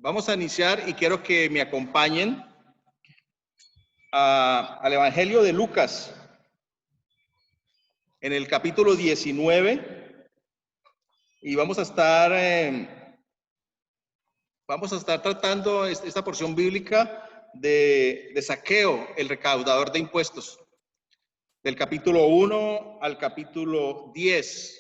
Vamos a iniciar y quiero que me acompañen al Evangelio de Lucas, en el capítulo 19, y vamos a estar tratando esta porción bíblica de Zaqueo, el recaudador de impuestos, del capítulo 1 al capítulo 10.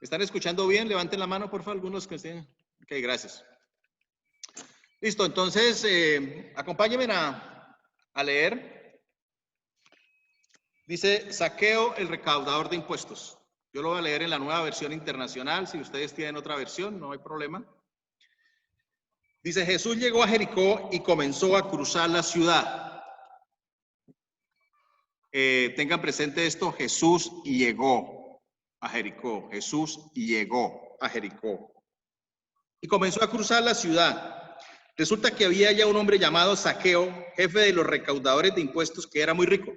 ¿Están escuchando bien? Levanten la mano, por favor, algunos que estén. Ok, gracias. Listo, entonces acompáñenme a leer. Dice Zaqueo, el recaudador de impuestos. Yo lo voy a leer en la Nueva Versión Internacional. Si ustedes tienen otra versión, no hay problema. Dice: Jesús llegó a Jericó y comenzó a cruzar la ciudad. Tengan presente esto: Jesús llegó a Jericó. Jesús llegó a Jericó. Y comenzó a cruzar la ciudad. Resulta que había ya un hombre llamado Zaqueo, jefe de los recaudadores de impuestos, que era muy rico.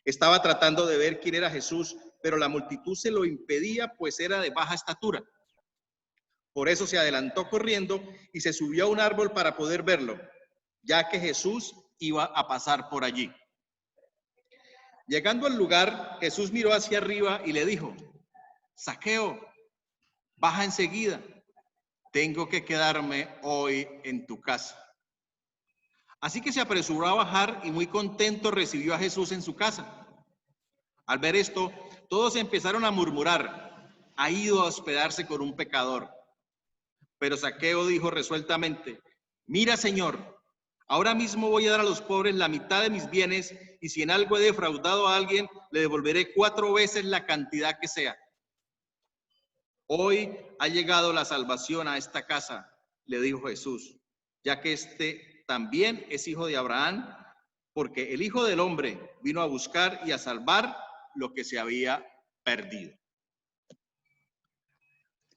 Estaba tratando de ver quién era Jesús, pero la multitud se lo impedía, pues era de baja estatura. Por eso se adelantó corriendo y se subió a un árbol para poder verlo, ya que Jesús iba a pasar por allí. Llegando al lugar, Jesús miró hacia arriba y le dijo: Zaqueo, baja enseguida. Tengo que quedarme hoy en tu casa. Así que se apresuró a bajar y muy contento recibió a Jesús en su casa. Al ver esto, todos empezaron a murmurar: ha ido a hospedarse con un pecador. Pero Zaqueo dijo resueltamente: mira, Señor, ahora mismo voy a dar a los pobres la mitad de mis bienes, y si en algo he defraudado a alguien, le devolveré 4 veces la cantidad que sea. Hoy ha llegado la salvación a esta casa, le dijo Jesús, ya que este también es hijo de Abraham, porque el Hijo del Hombre vino a buscar y a salvar lo que se había perdido.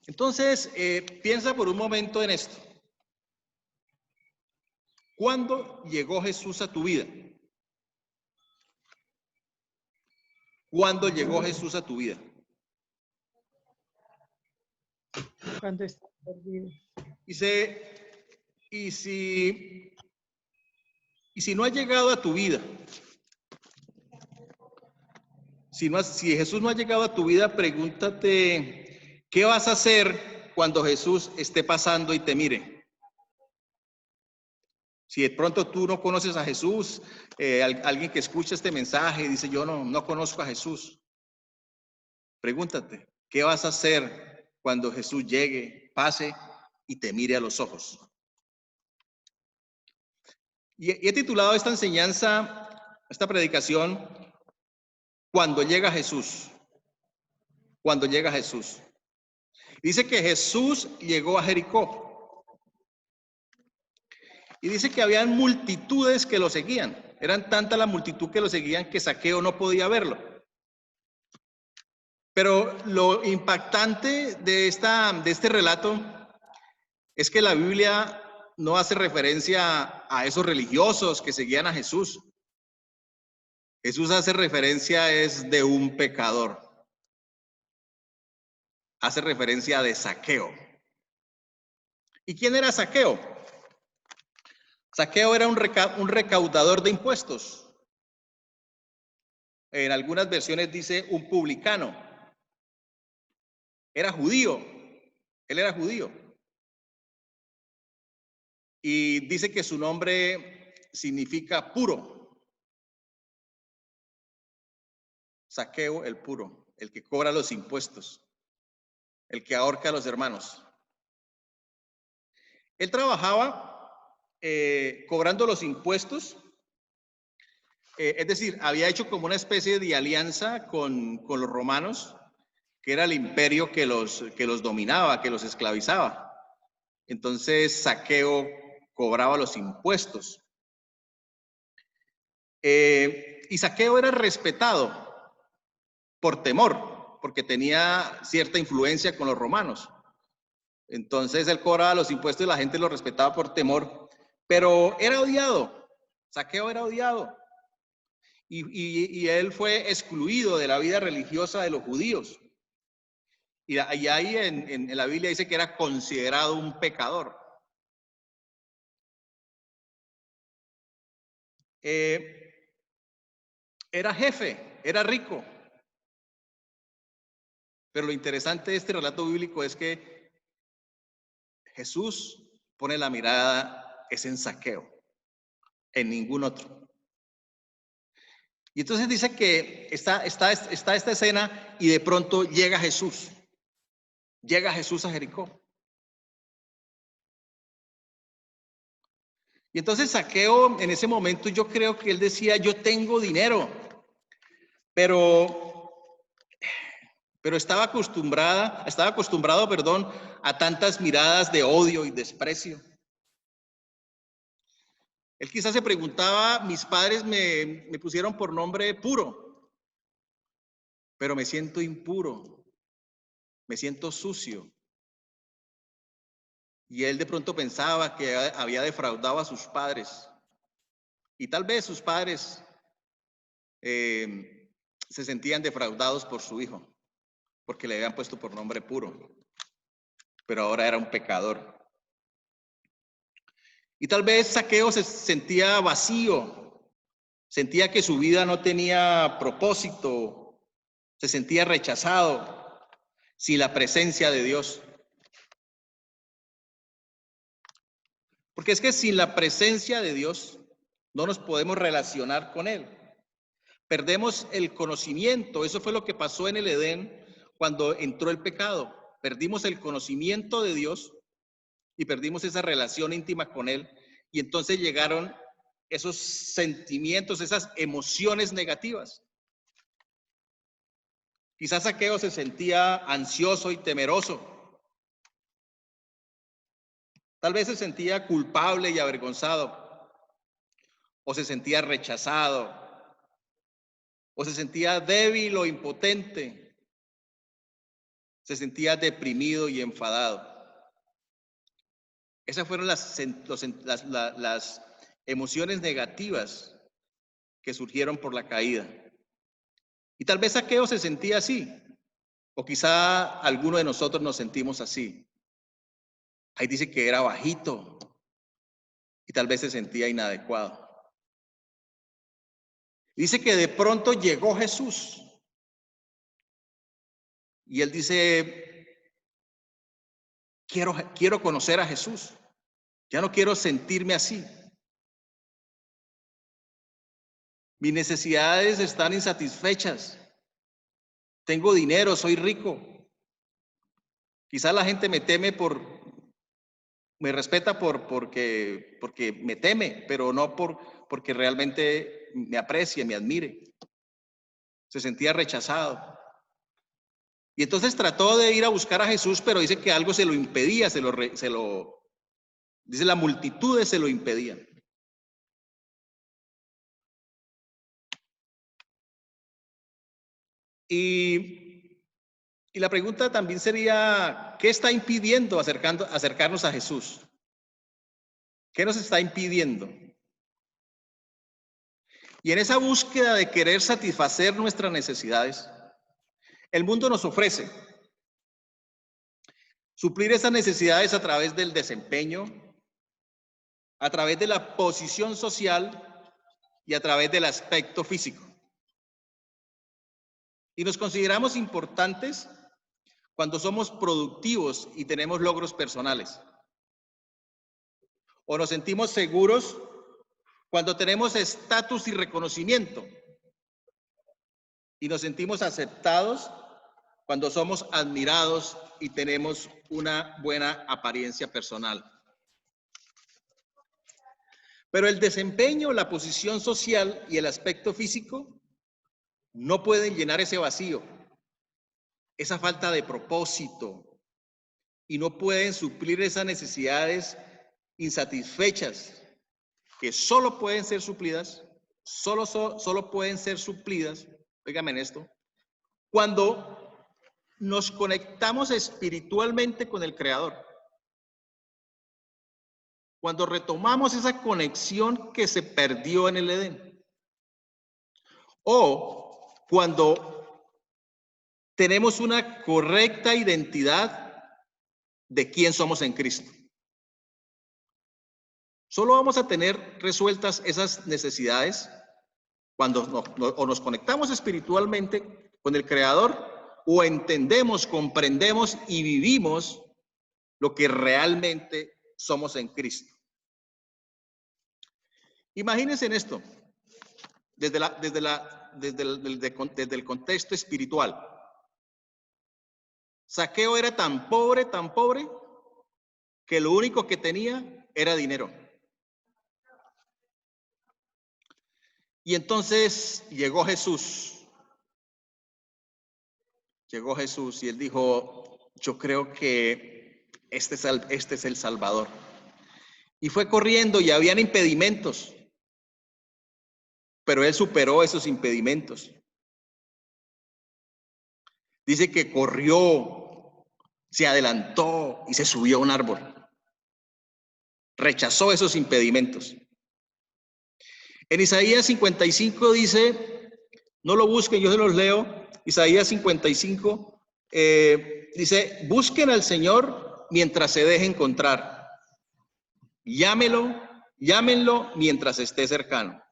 Entonces, piensa por un momento en esto. ¿Cuándo llegó Jesús a tu vida? ¿Cuándo llegó Jesús a tu vida? Cuando está perdido. Y si no ha llegado a tu vida, si Jesús no ha llegado a tu vida, pregúntate, ¿qué vas a hacer cuando Jesús esté pasando y te mire? Si de pronto tú no conoces a Jesús, alguien que escucha este mensaje y dice: yo no conozco a Jesús, pregúntate, ¿qué vas a hacer cuando Jesús llegue, pase y te mire a los ojos? Y he titulado esta enseñanza, esta predicación, Cuando llega Jesús. Cuando llega Jesús. Dice que Jesús llegó a Jericó. Y dice que habían multitudes que lo seguían. Eran tanta la multitud que lo seguían que Zaqueo no podía verlo. Pero lo impactante de este relato es que la Biblia no hace referencia a esos religiosos que seguían a Jesús. Jesús hace referencia de un pecador. Hace referencia de Zaqueo. ¿Y quién era Zaqueo? Zaqueo era un recaudador de impuestos. En algunas versiones dice un publicano. Era judío. Él era judío. Y dice que su nombre significa puro. Zaqueo el puro, el que cobra los impuestos, el que ahorca a los hermanos. Él trabajaba cobrando los impuestos, es decir, había hecho como una especie de alianza con los romanos, que era el imperio que los dominaba, que los esclavizaba. Entonces Zaqueo cobraba los impuestos. Y Zaqueo era respetado por temor, porque tenía cierta influencia con los romanos. Entonces él cobraba los impuestos y la gente lo respetaba por temor, pero era odiado. Zaqueo era odiado. Y él fue excluido de la vida religiosa de los judíos. Y ahí en la Biblia dice que era considerado un pecador. Era jefe, era rico. Pero lo interesante de este relato bíblico es que Jesús pone la mirada es en Zaqueo, en ningún otro. Y entonces dice que está esta escena y de pronto llega Jesús. Llega Jesús a Jericó. Y entonces Zaqueo en ese momento yo creo que él decía, yo tengo dinero, pero estaba acostumbrado, perdón, a tantas miradas de odio y desprecio. Él quizás se preguntaba, mis padres me pusieron por nombre puro, pero me siento impuro, me siento sucio. Y él de pronto pensaba que había defraudado a sus padres. Y tal vez sus padres se sentían defraudados por su hijo, porque le habían puesto por nombre puro, pero ahora era un pecador. Y tal vez Zaqueo se sentía vacío, sentía que su vida no tenía propósito, se sentía rechazado, sin la presencia de Dios. Porque es que sin la presencia de Dios no nos podemos relacionar con Él. Perdemos el conocimiento. Eso fue lo que pasó en el Edén cuando entró el pecado. Perdimos el conocimiento de Dios y perdimos esa relación íntima con Él. Y entonces llegaron esos sentimientos, esas emociones negativas. Quizás Zaqueo se sentía ansioso y temeroso. Tal vez se sentía culpable y avergonzado, o se sentía rechazado, o se sentía débil o impotente, se sentía deprimido y enfadado. Esas fueron las emociones negativas que surgieron por la caída. Y tal vez Zaqueo se sentía así, o quizá alguno de nosotros nos sentimos así. Ahí dice que era bajito y tal vez se sentía inadecuado. Dice que de pronto llegó Jesús y él dice, quiero conocer a Jesús, ya no quiero sentirme así. Mis necesidades están insatisfechas, tengo dinero, soy rico. Quizá la gente me teme me respeta porque me teme, pero no porque realmente me aprecie, me admire. Se sentía rechazado. Y entonces trató de ir a buscar a Jesús, pero dice que algo se lo impedía, dice la multitud se lo impedían. Y la pregunta también sería, ¿qué está impidiendo acercarnos a Jesús? ¿Qué nos está impidiendo? Y en esa búsqueda de querer satisfacer nuestras necesidades, el mundo nos ofrece suplir esas necesidades a través del desempeño, a través de la posición social y a través del aspecto físico. Y nos consideramos importantes cuando somos productivos y tenemos logros personales. O nos sentimos seguros cuando tenemos estatus y reconocimiento. Y nos sentimos aceptados cuando somos admirados y tenemos una buena apariencia personal. Pero el desempeño, la posición social y el aspecto físico no pueden llenar ese vacío, esa falta de propósito, y no pueden suplir esas necesidades insatisfechas que solo pueden ser suplidas, solo pueden ser suplidas, óigame en esto, cuando nos conectamos espiritualmente con el Creador. Cuando retomamos esa conexión que se perdió en el Edén. O cuando tenemos una correcta identidad de quién somos en Cristo. Solo vamos a tener resueltas esas necesidades cuando nos conectamos espiritualmente con el Creador, o entendemos, comprendemos y vivimos lo que realmente somos en Cristo. Imagínense en esto, desde el contexto espiritual. Zaqueo era tan pobre, que lo único que tenía era dinero. Y entonces llegó Jesús. Llegó Jesús y él dijo, yo creo que este es el Salvador. Y fue corriendo y habían impedimentos, pero él superó esos impedimentos. Dice que corrió, se adelantó y se subió a un árbol. Rechazó esos impedimentos. En Isaías 55 dice, no lo busquen, yo se los leo. Isaías 55 dice, busquen al Señor mientras se deje encontrar. Llámenlo mientras esté cercano.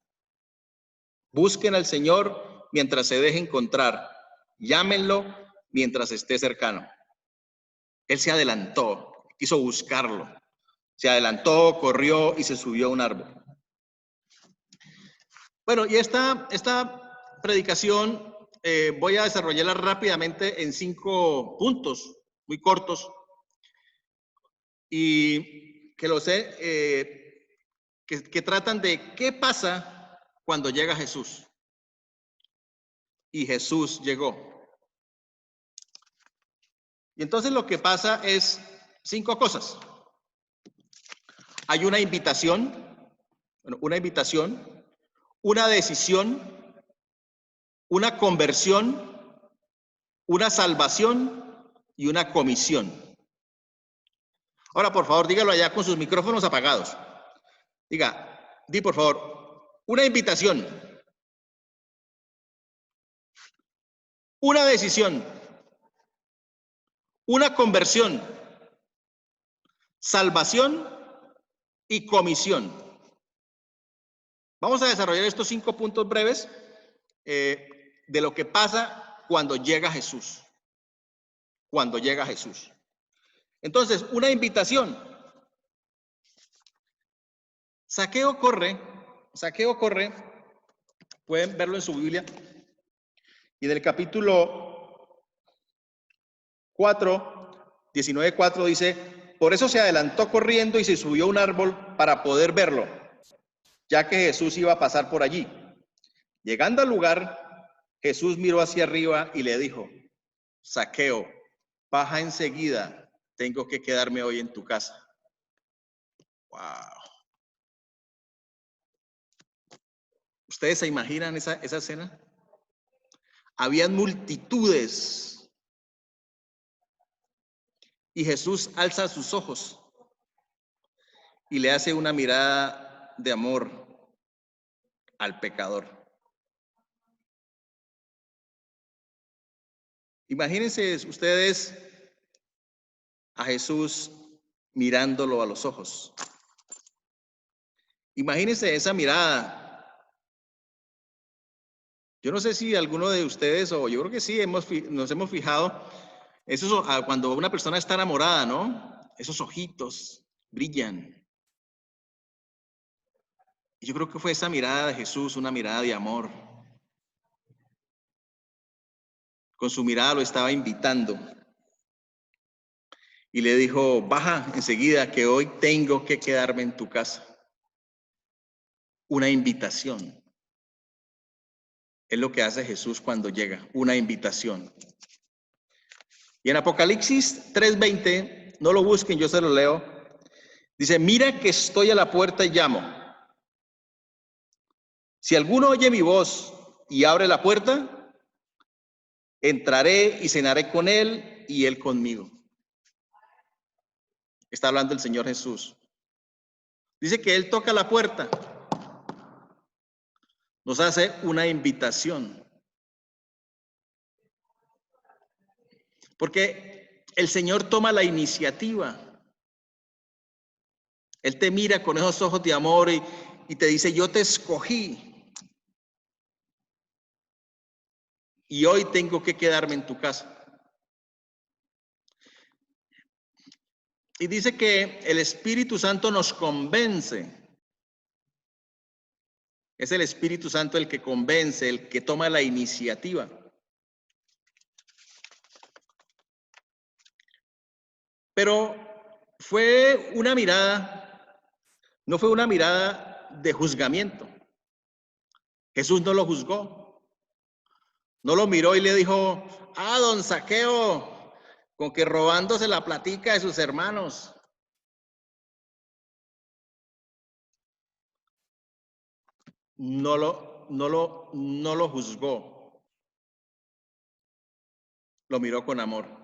Busquen al Señor mientras se deje encontrar. Llámenlo mientras esté cercano. Él se adelantó, quiso buscarlo. Se adelantó, corrió y se subió a un árbol. Bueno, y esta predicación voy a desarrollarla rápidamente en 5 puntos, muy cortos, y que lo sé, que tratan de qué pasa cuando llega Jesús. Y Jesús llegó. Y entonces lo que pasa es 5 cosas. Hay una invitación, una decisión, una conversión, una salvación y una comisión. Ahora, por favor, dígalo allá con sus micrófonos apagados. Di por favor, una invitación, una decisión, una conversión, salvación y comisión. Vamos a desarrollar estos 5 puntos breves de lo que pasa cuando llega Jesús. Cuando llega Jesús. Entonces, una invitación. Zaqueo corre, pueden verlo en su Biblia, y en el capítulo 4, 19:4 dice, por eso se adelantó corriendo y se subió a un árbol para poder verlo, ya que Jesús iba a pasar por allí. Llegando al lugar, Jesús miró hacia arriba y le dijo, Zaqueo, baja enseguida, tengo que quedarme hoy en tu casa. Wow. ¿Ustedes se imaginan esa escena? Habían multitudes y Jesús alza sus ojos y le hace una mirada de amor al pecador. Imagínense ustedes a Jesús mirándolo a los ojos. Imagínense esa mirada. Yo no sé si alguno de ustedes, o yo creo que sí, nos hemos fijado, eso cuando una persona está enamorada, ¿no? Esos ojitos brillan. Y yo creo que fue esa mirada de Jesús, una mirada de amor. Con su mirada lo estaba invitando. Y le dijo, baja enseguida que hoy tengo que quedarme en tu casa. Una invitación. Es lo que hace Jesús cuando llega, una invitación. Y en Apocalipsis 3:20, no lo busquen, yo se lo leo. Dice, mira que estoy a la puerta y llamo. Si alguno oye mi voz y abre la puerta, entraré y cenaré con él y él conmigo. Está hablando el Señor Jesús. Dice que él toca la puerta. Nos hace una invitación. Porque el Señor toma la iniciativa. Él te mira con esos ojos de amor y te dice, yo te escogí. Y hoy tengo que quedarme en tu casa. Y dice que el Espíritu Santo nos convence. Es el Espíritu Santo el que convence, el que toma la iniciativa. Pero fue una mirada, no fue una mirada de juzgamiento. Jesús no lo juzgó. No lo miró y le dijo, don Zaqueo, con que robándose la platica de sus hermanos. No lo juzgó. Lo miró con amor.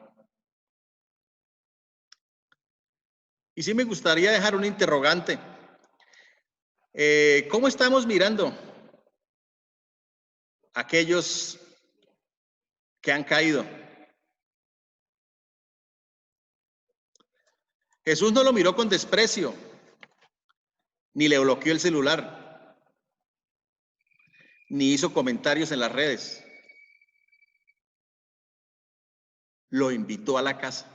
Y sí me gustaría dejar un interrogante. ¿Cómo estamos mirando a aquellos que han caído? Jesús no lo miró con desprecio, ni le bloqueó el celular, ni hizo comentarios en las redes. Lo invitó a la casa.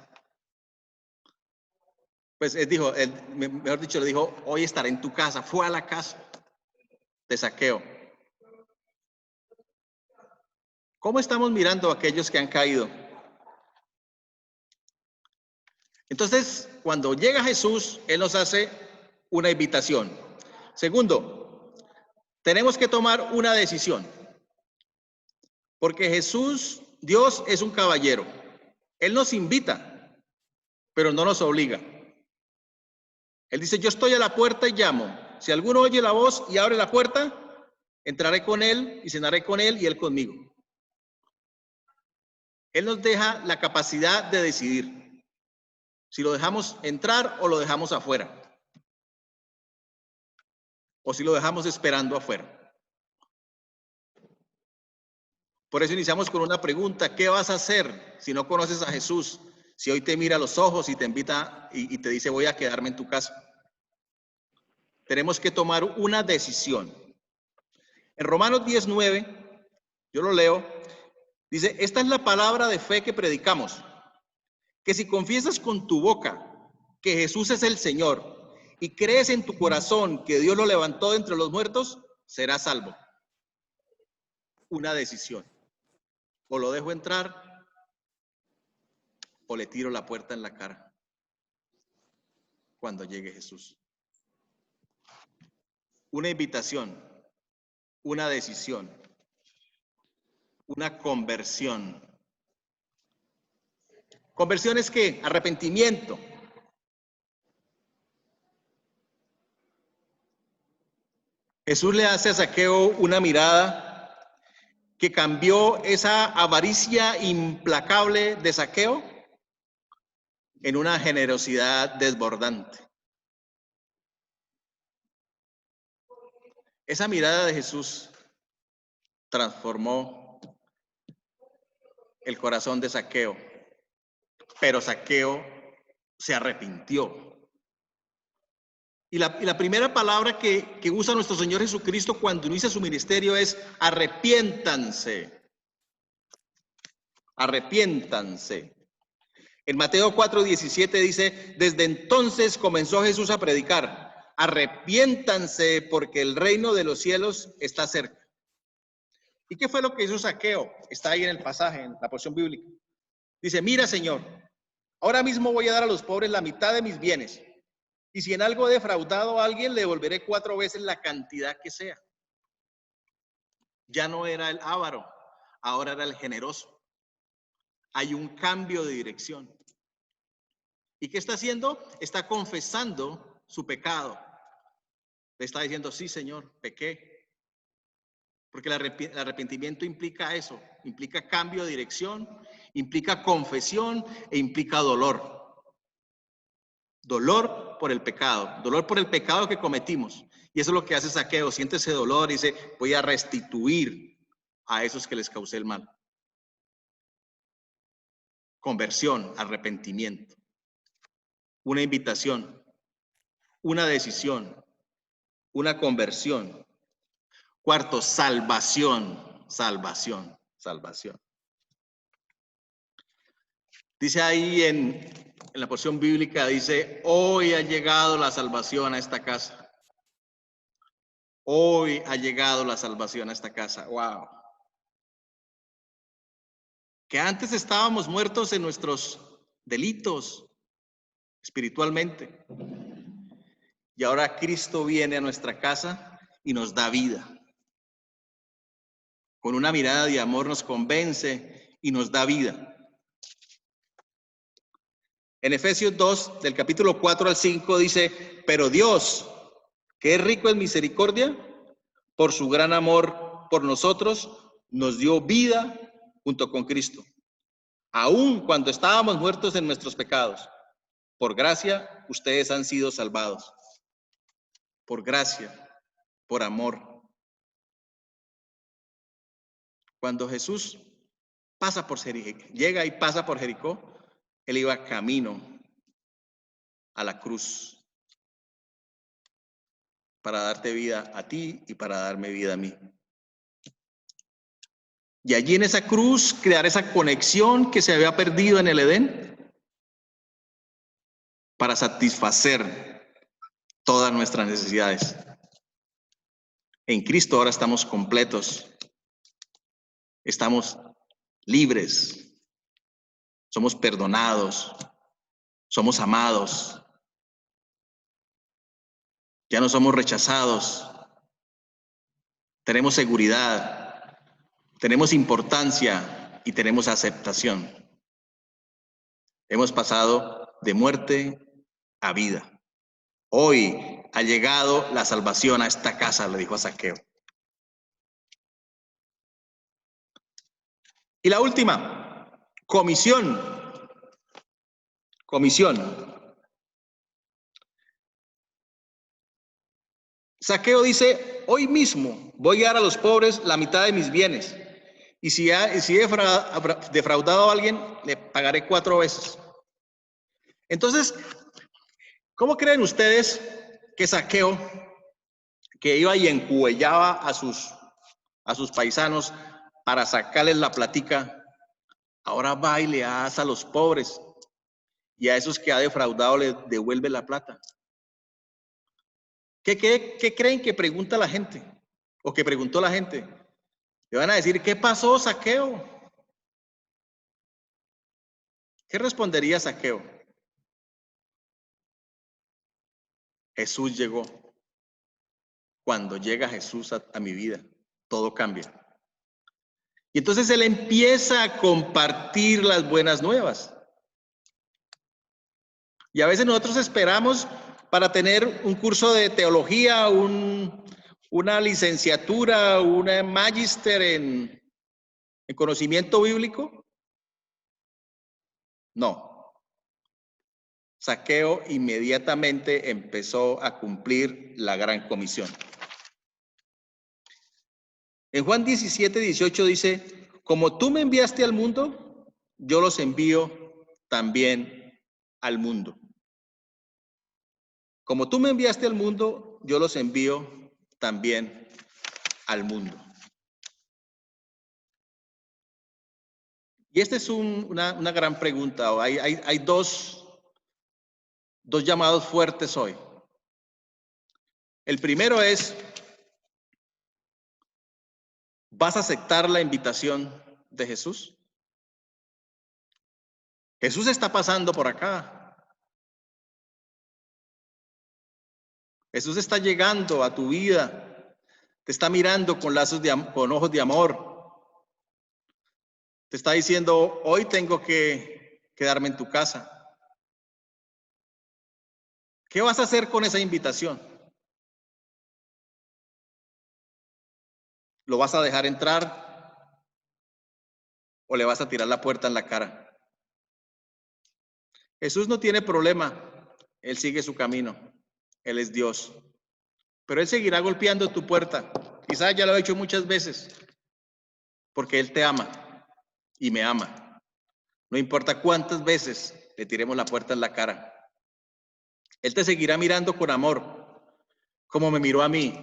Pues él dijo, mejor dicho, le dijo, hoy estaré en tu casa. Fue a la casa de Zaqueo. ¿Cómo estamos mirando a aquellos que han caído? Entonces, cuando llega Jesús, Él nos hace una invitación. Segundo, tenemos que tomar una decisión. Porque Jesús, Dios es un caballero. Él nos invita, pero no nos obliga. Él dice, yo estoy a la puerta y llamo. Si alguno oye la voz y abre la puerta, entraré con él y cenaré con él y él conmigo. Él nos deja la capacidad de decidir si lo dejamos entrar o lo dejamos afuera. O si lo dejamos esperando afuera. Por eso iniciamos con una pregunta, ¿qué vas a hacer si no conoces a Jesús? Si hoy te mira a los ojos y te invita y te dice, voy a quedarme en tu casa. Tenemos que tomar una decisión. En Romanos 10:9, yo lo leo, dice, esta es la palabra de fe que predicamos, que si confiesas con tu boca que Jesús es el Señor y crees en tu corazón que Dios lo levantó de entre los muertos, serás salvo. Una decisión. O lo dejo entrar o le tiro la puerta en la cara cuando llegue Jesús. Una invitación, una decisión, una conversión. ¿Conversión es qué? Arrepentimiento. Jesús le hace a Zaqueo una mirada que cambió esa avaricia implacable de Zaqueo en una generosidad desbordante. Esa mirada de Jesús transformó el corazón de Zaqueo, pero Zaqueo se arrepintió. Y la primera palabra que usa nuestro Señor Jesucristo cuando inicia su ministerio es arrepiéntanse. Arrepiéntanse. En Mateo 4:17 dice, desde entonces comenzó Jesús a predicar, arrepiéntanse porque el reino de los cielos está cerca. ¿Y qué fue lo que hizo Zaqueo? Está ahí en el pasaje, en la porción bíblica. Dice, mira Señor, ahora mismo voy a dar a los pobres la mitad de mis bienes. Y si en algo he defraudado a alguien, le devolveré 4 veces la cantidad que sea. Ya no era el avaro, ahora era el generoso. Hay un cambio de dirección. ¿Y qué está haciendo? Está confesando su pecado. Le está diciendo, sí, Señor, pequé. Porque el arrepentimiento implica eso, implica cambio de dirección, implica confesión e implica dolor. Dolor por el pecado que cometimos. Y eso es lo que hace Zaqueo, siente ese dolor y dice, voy a restituir a esos que les causé el mal. conversión, arrepentimiento. Una invitación, una decisión, una conversión. Cuarto, salvación, salvación, salvación. Dice ahí en la porción bíblica, dice, hoy ha llegado la salvación a esta casa. Hoy ha llegado la salvación a esta casa. Wow. Que antes estábamos muertos en nuestros delitos espiritualmente. Y ahora Cristo viene a nuestra casa y nos da vida. Con una mirada de amor nos convence y nos da vida. En Efesios 2, del capítulo 4 al 5, dice, pero Dios, que es rico en misericordia, por su gran amor por nosotros, nos dio vida junto con Cristo. Aun cuando estábamos muertos en nuestros pecados, por gracia, ustedes han sido salvados. Por gracia, por amor. Cuando Jesús pasa por Jericó, llega y pasa por Jericó, él iba camino a la cruz para darte vida a ti y para darme vida a mí. Y allí en esa cruz crear esa conexión que se había perdido en el Edén para satisfacer todas nuestras necesidades. En Cristo ahora estamos completos, estamos libres, somos perdonados, somos amados, ya no somos rechazados, tenemos seguridad, tenemos importancia y tenemos aceptación. Hemos pasado de muerte a vida. Hoy ha llegado la salvación a esta casa, le dijo a Zaqueo. Y la última, comisión. Comisión. Zaqueo dice, hoy mismo voy a dar a los pobres la mitad de mis bienes. Y si he defraudado a alguien, le pagaré 4 veces. Entonces, ¿cómo creen ustedes que Zaqueo, que iba y encuellaba a sus paisanos para sacarles la platica, ahora va y le hace a los pobres y a esos que ha defraudado le devuelve la plata? ¿Qué creen que pregunta la gente? ¿O que preguntó la gente? Le van a decir, ¿qué pasó, Zaqueo? ¿Qué respondería Zaqueo? Jesús llegó. Cuando llega Jesús a mi vida, todo cambia. Y entonces él empieza a compartir las buenas nuevas. Y a veces nosotros esperamos para tener un curso de teología, una licenciatura, una magíster en conocimiento bíblico. No. Zaqueo inmediatamente empezó a cumplir la gran comisión. En Juan 17:18 dice, como tú me enviaste al mundo, yo los envío también al mundo. Como tú me enviaste al mundo, yo los envío también al mundo. Y esta es una gran pregunta. Hay dos llamados fuertes hoy. El primero es, ¿vas a aceptar la invitación de Jesús? Jesús está pasando por acá. Jesús está llegando a tu vida. Te está mirando con ojos de amor. Te está diciendo, hoy tengo que quedarme en tu casa. ¿Qué vas a hacer con esa invitación? ¿Lo vas a dejar entrar o le vas a tirar la puerta en la cara? Jesús no tiene problema. Él sigue su camino. Él es Dios. Pero Él seguirá golpeando tu puerta. Quizás ya lo ha hecho muchas veces. Porque Él te ama y me ama. No importa cuántas veces le tiremos la puerta en la cara. Él te seguirá mirando con amor, como me miró a mí,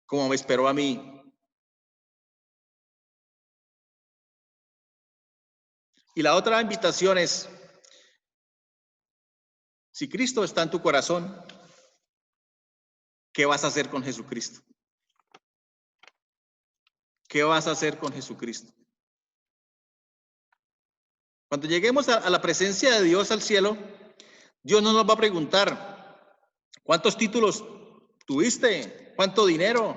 como me esperó a mí. Y la otra invitación es, si Cristo está en tu corazón, ¿qué vas a hacer con Jesucristo? ¿Qué vas a hacer con Jesucristo? Cuando lleguemos a la presencia de Dios al cielo, Dios no nos va a preguntar, ¿cuántos títulos tuviste? ¿Cuánto dinero?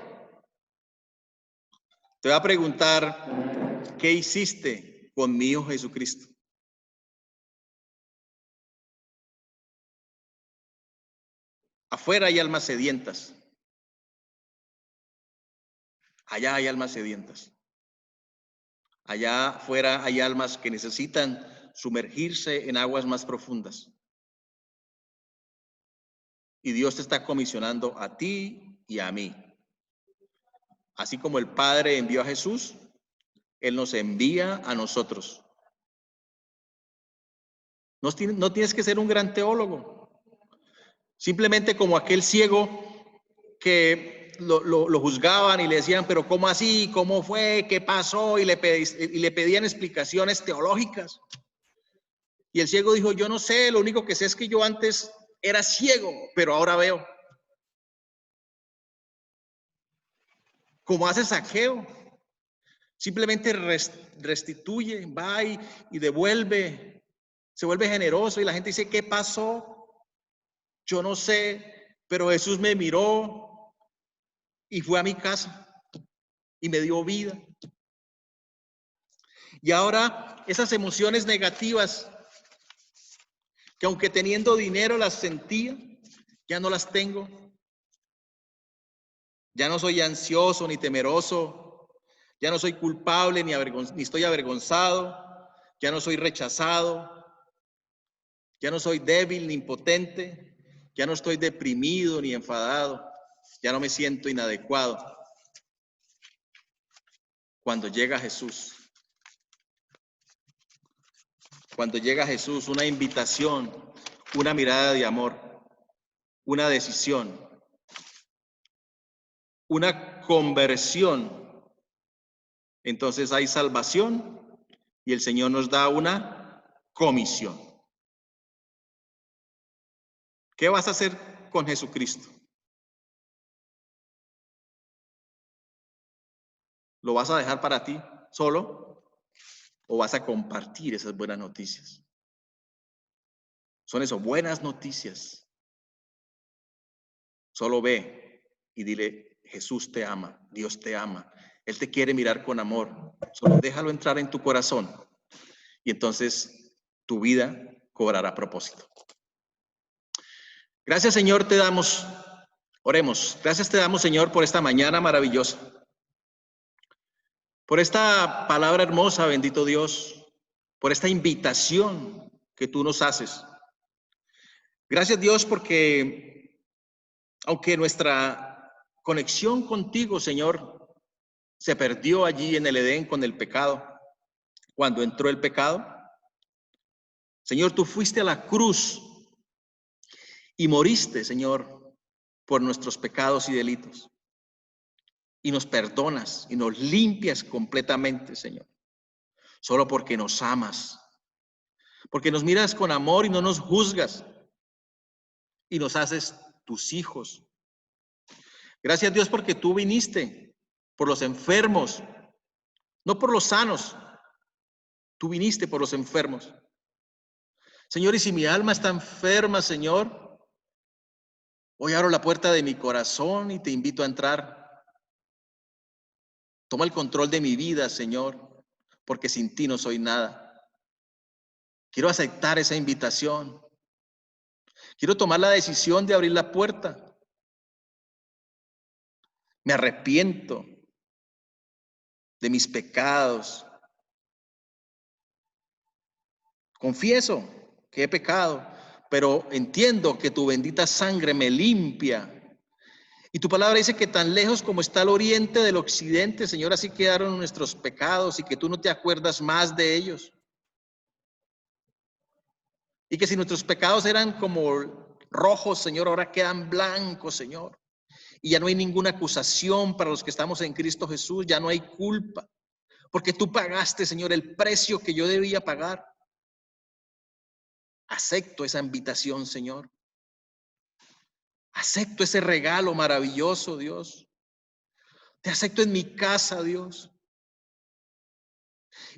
Te va a preguntar, ¿qué hiciste con mi Hijo Jesucristo? Afuera hay almas sedientas. Allá hay almas sedientas. Allá afuera hay almas que necesitan sumergirse en aguas más profundas. Y Dios te está comisionando a ti y a mí. Así como el Padre envió a Jesús, Él nos envía a nosotros. No tienes que ser un gran teólogo. Simplemente como aquel ciego que lo juzgaban y le decían, pero ¿cómo así? ¿Cómo fue? ¿Qué pasó? Y le pedían explicaciones teológicas. Y el ciego dijo, yo no sé, lo único que sé es que yo antes era ciego, pero ahora veo. Como hace Zaqueo, simplemente restituye, va y devuelve, se vuelve generoso y la gente dice, ¿qué pasó? Yo no sé, pero Jesús me miró y fue a mi casa y me dio vida. Y ahora esas emociones negativas, que aunque teniendo dinero las sentía, ya no las tengo. Ya no soy ansioso ni temeroso, ya no soy culpable ni estoy avergonzado, ya no soy rechazado, ya no soy débil ni impotente, ya no estoy deprimido ni enfadado, ya no me siento inadecuado. Cuando llega Jesús, una invitación, una mirada de amor, una decisión, una conversión, entonces hay salvación y el Señor nos da una comisión. ¿Qué vas a hacer con Jesucristo? ¿Lo vas a dejar para ti solo o vas a compartir esas buenas noticias? Son esas buenas noticias. Solo ve y dile, Jesús te ama, Dios te ama. Él te quiere mirar con amor. Solo déjalo entrar en tu corazón y entonces tu vida cobrará propósito. Gracias, Señor, te damos. Oremos. Gracias te damos, Señor, por esta mañana maravillosa. Por esta palabra hermosa, bendito Dios, por esta invitación que tú nos haces. Gracias, Dios, porque aunque nuestra conexión contigo, Señor, se perdió allí en el Edén con el pecado, cuando entró el pecado, Señor, tú fuiste a la cruz y moriste, Señor, por nuestros pecados y delitos. Y nos perdonas y nos limpias completamente, Señor. Solo porque nos amas. Porque nos miras con amor y no nos juzgas. Y nos haces tus hijos. Gracias, Dios, porque tú viniste por los enfermos, no por los sanos. Tú viniste por los enfermos. Señor, y si mi alma está enferma, Señor, hoy abro la puerta de mi corazón y te invito a entrar. Toma el control de mi vida, Señor, porque sin ti no soy nada. Quiero aceptar esa invitación. Quiero tomar la decisión de abrir la puerta. Me arrepiento de mis pecados. Confieso que he pecado, pero entiendo que tu bendita sangre me limpia. Y tu palabra dice que tan lejos como está el oriente del occidente, Señor, así quedaron nuestros pecados y que tú no te acuerdas más de ellos. Y que si nuestros pecados eran como rojos, Señor, ahora quedan blancos, Señor. Y ya no hay ninguna acusación para los que estamos en Cristo Jesús, ya no hay culpa. Porque tú pagaste, Señor, el precio que yo debía pagar. Acepto esa invitación, Señor. Acepto ese regalo maravilloso, Dios. Te acepto en mi casa, Dios.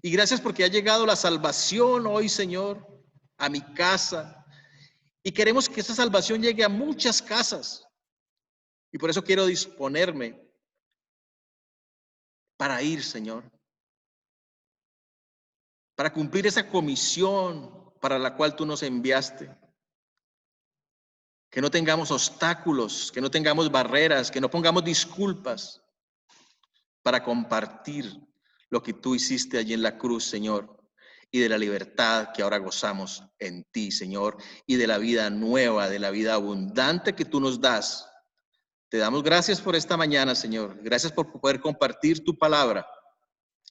Y gracias porque ha llegado la salvación hoy, Señor, a mi casa. Y queremos que esa salvación llegue a muchas casas. Y por eso quiero disponerme para ir, Señor. Para cumplir esa comisión para la cual tú nos enviaste. Que no tengamos obstáculos, que no tengamos barreras, que no pongamos disculpas para compartir lo que tú hiciste allí en la cruz, Señor, y de la libertad que ahora gozamos en ti, Señor, y de la vida nueva, de la vida abundante que tú nos das. Te damos gracias por esta mañana, Señor. Gracias por poder compartir tu palabra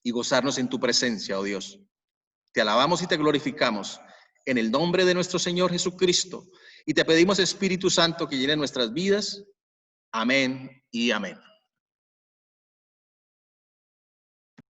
y gozarnos en tu presencia, oh Dios. Te alabamos y te glorificamos en el nombre de nuestro Señor Jesucristo. Y te pedimos, Espíritu Santo, que llene nuestras vidas. Amén y amén.